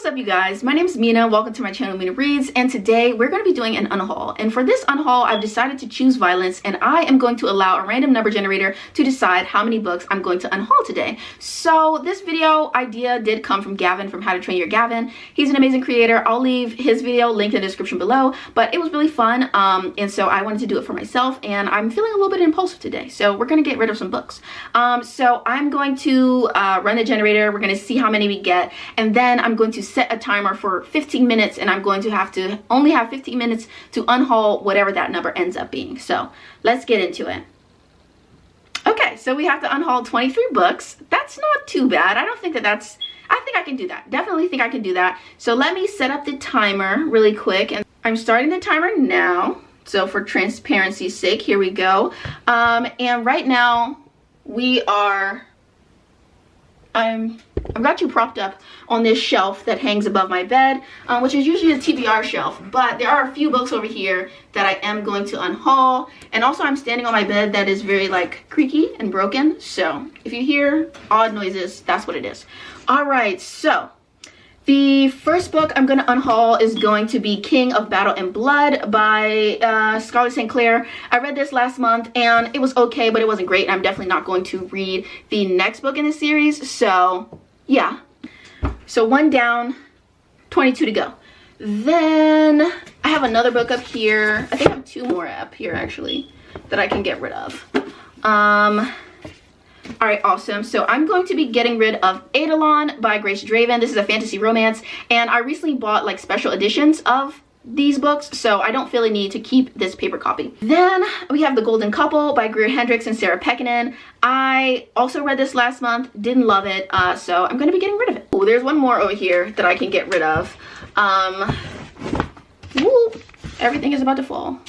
What's up, you guys? My name is Mina. Welcome to my channel, Mina Reads, and today we're going to be doing an unhaul. And for this unhaul, I've decided to choose violence, and I am going to allow a random number generator to decide how many books I'm going to unhaul today. So this video idea did come from Gavin from How to Train Your Gavin. He's an amazing creator. I'll leave his video linked in the description below, but it was really fun, and so I wanted to do it for myself, and I'm feeling a little bit impulsive today, so we're going to get rid of some books. So I'm going to run the generator. We're going to see how many we get, and then I'm going to set a timer for 15 minutes, and I'm going to only have 15 minutes to unhaul whatever that number ends up being. So let's get into it. Okay, so we have to unhaul 23 books. That's not too bad. I don't think that's, I think I can do that. Definitely think I can do that. So let me set up the timer really quick, and I'm starting the timer now. So for transparency's sake, here we go. And right now we are, I've got you propped up on this shelf that hangs above my bed, which is usually a TBR shelf, but there are a few books over here that I am going to unhaul. And also I'm standing on my bed that is very like creaky and broken, so if you hear odd noises, that's what it is. All right, so the first book I'm going to unhaul is going to be King of Battle and Blood by Scarlett St. Clair. I read this last month and it was okay, but it wasn't great. I'm definitely not going to read the next book in the series, so yeah. So one down, 22 to go. Then I have another book up here. I think I have two more up here actually that I can get rid of. All right, awesome. So I'm going to be getting rid of Eidolon by Grace Draven. This is a fantasy romance, and I recently bought like special editions of these books, so I don't feel a need to keep this paper copy. Then we have The Golden Couple by Greer Hendricks and Sarah Pekkanen. I also read this last month, didn't love it, so I'm going to be getting rid of it. Oh, there's one more over here that I can get rid of. Whoop, everything is about to fall.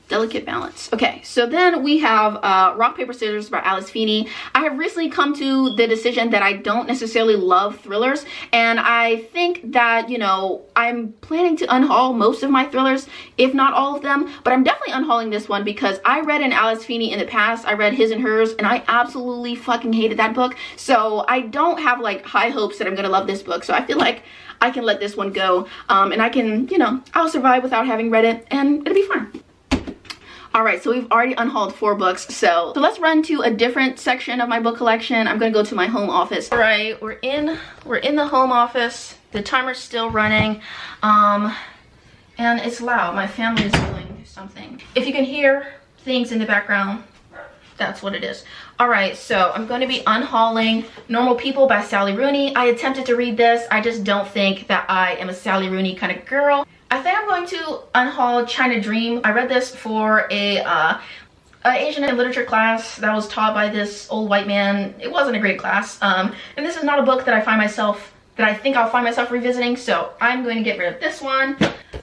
Delicate balance. Okay, so then we have Rock, Paper, Scissors by Alice Feeney. I have recently come to the decision that I don't necessarily love thrillers, and I think that, you know, I'm planning to unhaul most of my thrillers, if not all of them, but I'm definitely unhauling this one because I read an Alice Feeney in the past. I read His and Hers, and I absolutely fucking hated that book, so I don't have like high hopes that I'm gonna love this book, so I feel like I can let this one go, and I can, you know, I'll survive without having read it, and it'll be fine. All right, so we've already unhauled 4 books, so let's run to a different section of my book collection. I'm gonna go to my home office. All right, we're in the home office. The timer's still running, and it's loud. My family is doing something. If you can hear things in the background, that's what it is. All right, so I'm going to be unhauling Normal People by Sally Rooney. I attempted to read this. I just don't think that I am a Sally Rooney kind of girl. I think I'm going to unhaul China Dream. I read this for a Asian literature class that was taught by this old white man. It wasn't a great class, and this is not a book that I think I'll find myself revisiting, so I'm going to get rid of this one.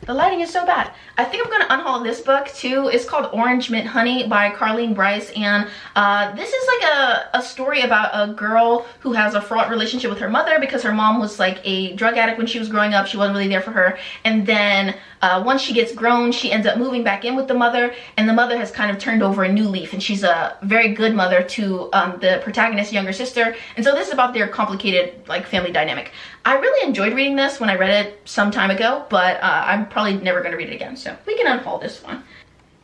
The lighting is so bad. I think I'm going to unhaul this book too. It's called Orange Mint Honey by Carleen Bryce, and this is like a story about a girl who has a fraught relationship with her mother because her mom was like a drug addict when she was growing up. She wasn't really there for her, and then once she gets grown, she ends up moving back in with the mother, and the mother has kind of turned over a new leaf, and she's a very good mother to the protagonist's younger sister, and so this is about their complicated like family dynamic. I really enjoyed reading this when I read it some time ago, but I'm probably never going to read it again, so we can unhaul this one.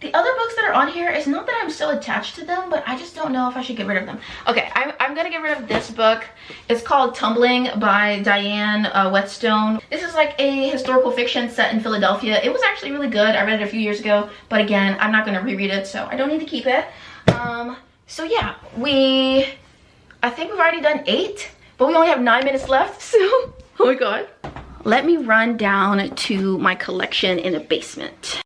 The other books that are on here, it's not that I'm so attached to them, but I just don't know if I should get rid of them. Okay, I'm going to get rid of this book. It's called Tumbling by Diane Whetstone. This is like a historical fiction set in Philadelphia. It was actually really good. I read it a few years ago, but again, I'm not going to reread it, so I don't need to keep it. So yeah, I think we've already done 8. But we only have 9 minutes left, so oh my god. Let me run down to my collection in the basement.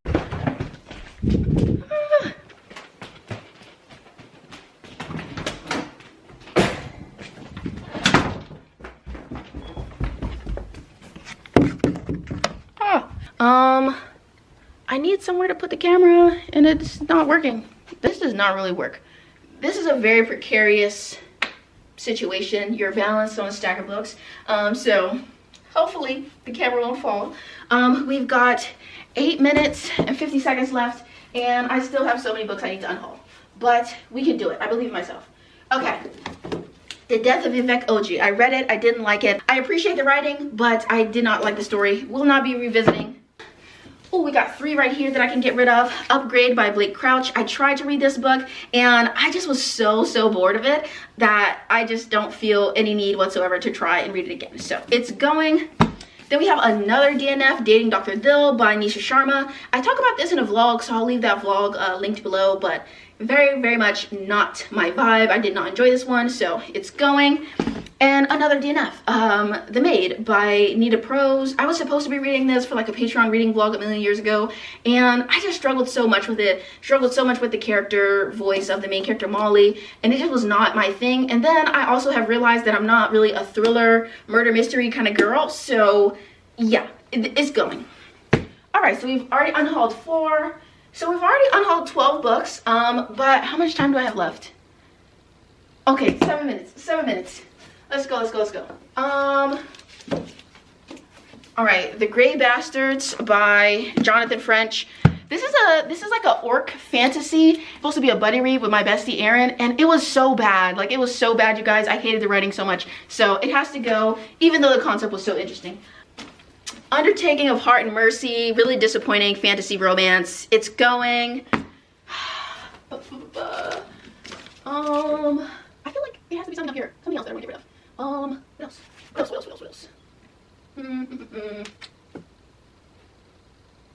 I need somewhere to put the camera and it's not working. This does not really work. This is a very precarious situation. You're balanced on a stack of books, so hopefully the camera won't fall. We've got 8 minutes and 50 seconds left, and I still have so many books I need to unhaul, but we can do it. I believe in myself. Okay, The Death of Vivek Oji. I read it. I didn't like it. I appreciate the writing, but I did not like the story. Will not be revisiting. Oh, we got 3 right here that I can get rid of. Upgrade by Blake Crouch. I tried to read this book and I just was so bored of it that I just don't feel any need whatsoever to try and read it again. So it's going. Then we have another DNF, Dating Dr. Dill by Nisha Sharma. I talk about this in a vlog, so I'll leave that vlog linked below, but very much not my vibe. I did not enjoy this one, so it's going. And another DNF, The Maid by Nita Prose. I was supposed to be reading this for like a Patreon reading vlog a million years ago, and I just struggled so much with it. Struggled so much with the character voice of the main character, Molly, and it just was not my thing. And then I also have realized that I'm not really a thriller, murder mystery kind of girl, so yeah, it's going. All right, so we've already unhauled 4. So we've already unhauled 12 books, but how much time do I have left? Okay, 7 minutes, 7 minutes. Let's go. All right, The Grey Bastards by Jonathan French. This is like a orc fantasy. It's supposed to be a buddy read with my bestie Erin, and it was so bad. Like, it was so bad, you guys. I hated the writing so much. So it has to go, even though the concept was so interesting. Undertaking of Heart and Mercy, really disappointing fantasy romance. It's going. I feel like it has to be something up here. Something else that I want to get rid of. What else?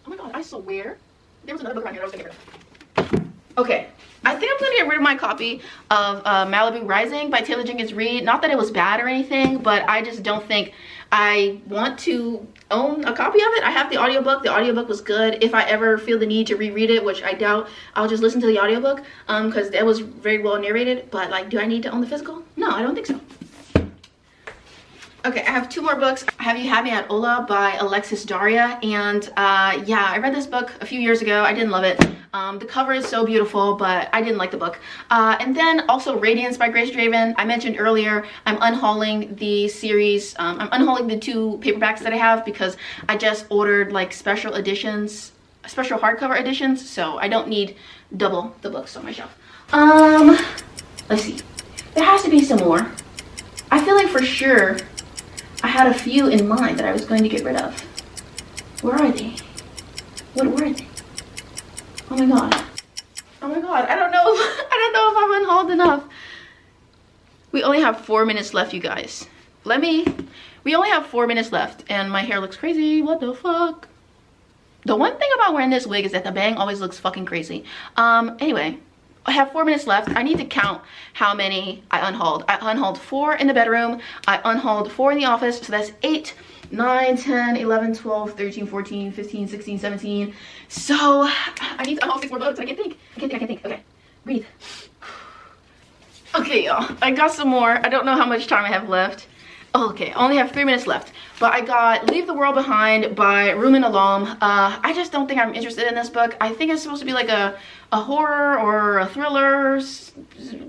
Oh my god, I swear there was another book around here I was gonna get rid of. Okay, I think I'm gonna get rid of my copy of Malibu Rising by Taylor Jenkins Reid. Not that it was bad or anything, but I just don't think I want to own a copy of it. I have the audiobook. The audiobook was good. If I ever feel the need to reread it, which I doubt, I'll just listen to the audiobook because that was very well narrated. But like, do I need to own the physical? No, I don't think so. Okay, I have 2 more books. Have You Had Me at Ola by Alexis Daria. And yeah, I read this book a few years ago. I didn't love it. The cover is so beautiful, but I didn't like the book. And then also Radiance by Grace Draven. I mentioned earlier, I'm unhauling the series. I'm unhauling the 2 paperbacks that I have because I just ordered like special editions, special hardcover editions. So I don't need double the books on my shelf. Let's see. There has to be some more. I feel like for sure I had a few in mind that I was going to get rid of. Where are they? What were they? Oh my god. Oh my god. I don't know if I've unhauled enough. We only have 4 minutes left, you guys. We only have 4 minutes left and my hair looks crazy. What the fuck? The one thing about wearing this wig is that the bang always looks fucking crazy. Anyway, I have 4 minutes left. I need to count how many I unhauled. I unhauled 4 in the bedroom. I unhauled 4 in the office. So that's 8, 9, 10, 11, 12, 13, 14, 15, 16, 17. So I need to unhaul 6 more books. I can't think. Okay, breathe. Okay, y'all. I got some more. I don't know how much time I have left. Okay, I only have 3 minutes left. But I got Leave the World Behind by Rumin Alam. I just don't think I'm interested in this book. I think it's supposed to be like a horror or a thriller,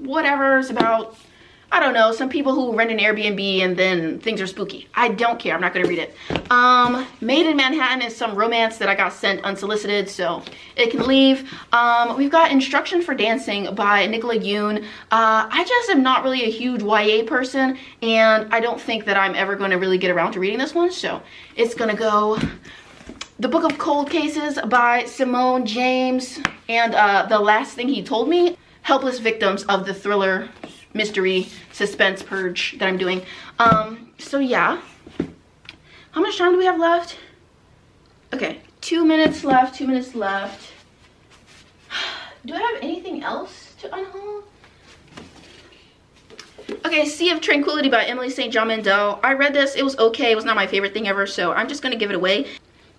whatever. It's about, I don't know, some people who rent an Airbnb and then things are spooky. I don't care. I'm not going to read it. Made in Manhattan is some romance that I got sent unsolicited, so it can leave. We've got Instruction for Dancing by Nicola Yoon. I just am not really a huge YA person, and I don't think that I'm ever going to really get around to reading this one, so it's going to go. The Book of Cold Cases by Simone James, and The Last Thing He Told Me, helpless victims of the thriller, mystery, suspense purge that I'm doing. So yeah. How much time do we have left? Okay, 2 minutes left, 2 minutes left. Do I have anything else to unhaul? Okay, Sea of Tranquility by Emily St. John Mandel. I read this, it was okay, it was not my favorite thing ever, so I'm just gonna give it away.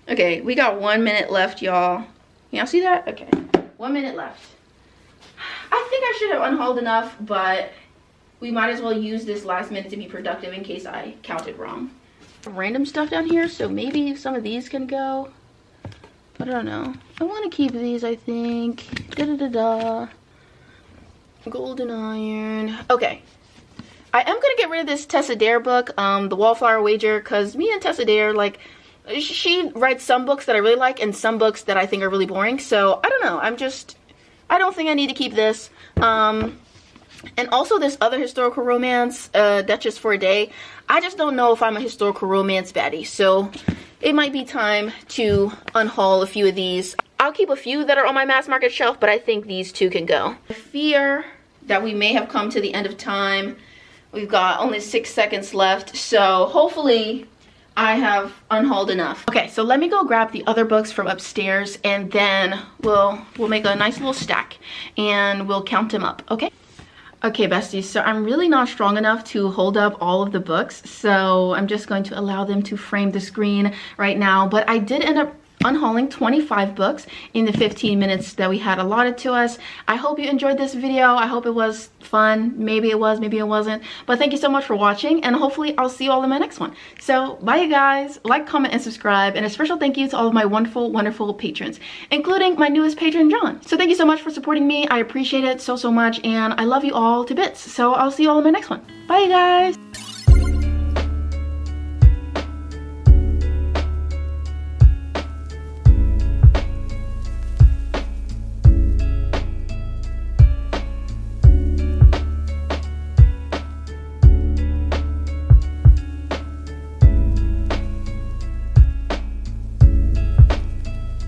Okay, we got 1 minute left, y'all. Y'all see that? Okay, 1 minute left. I think I should have unhauled enough, but we might as well use this last minute to be productive in case I counted wrong. Random stuff down here, so maybe some of these can go. But I don't know. I want to keep these, I think. Golden Iron. Okay. I am going to get rid of this Tessa Dare book, The Wallflower Wager, because me and Tessa Dare, like, she writes some books that I really like and some books that I think are really boring. So, I don't know. I don't think I need to keep this. And also this other historical romance, Duchess for a Day. I just don't know if I'm a historical romance baddie, so it might be time to unhaul a few of these. I'll keep a few that are on my mass market shelf, but I think these two can go. I fear that we may have come to the end of time. We've got only 6 seconds left, so hopefully I have unhauled enough. Okay, so let me go grab the other books from upstairs, and then we'll make a nice little stack and we'll count them up, okay? Okay, besties, so I'm really not strong enough to hold up all of the books, so I'm just going to allow them to frame the screen right now. But I did end up unhauling 25 books in the 15 minutes that we had allotted to us. I hope you enjoyed this video. I hope it was fun. Maybe it was, maybe it wasn't. But thank you so much for watching, and hopefully I'll see you all in my next one. So bye, you guys. Like, comment, and subscribe. And a special thank you to all of my wonderful, wonderful patrons, including my newest patron, John. So thank you so much for supporting me. I appreciate it so, so much, and I love you all to bits. So I'll see you all in my next one. Bye, you guys.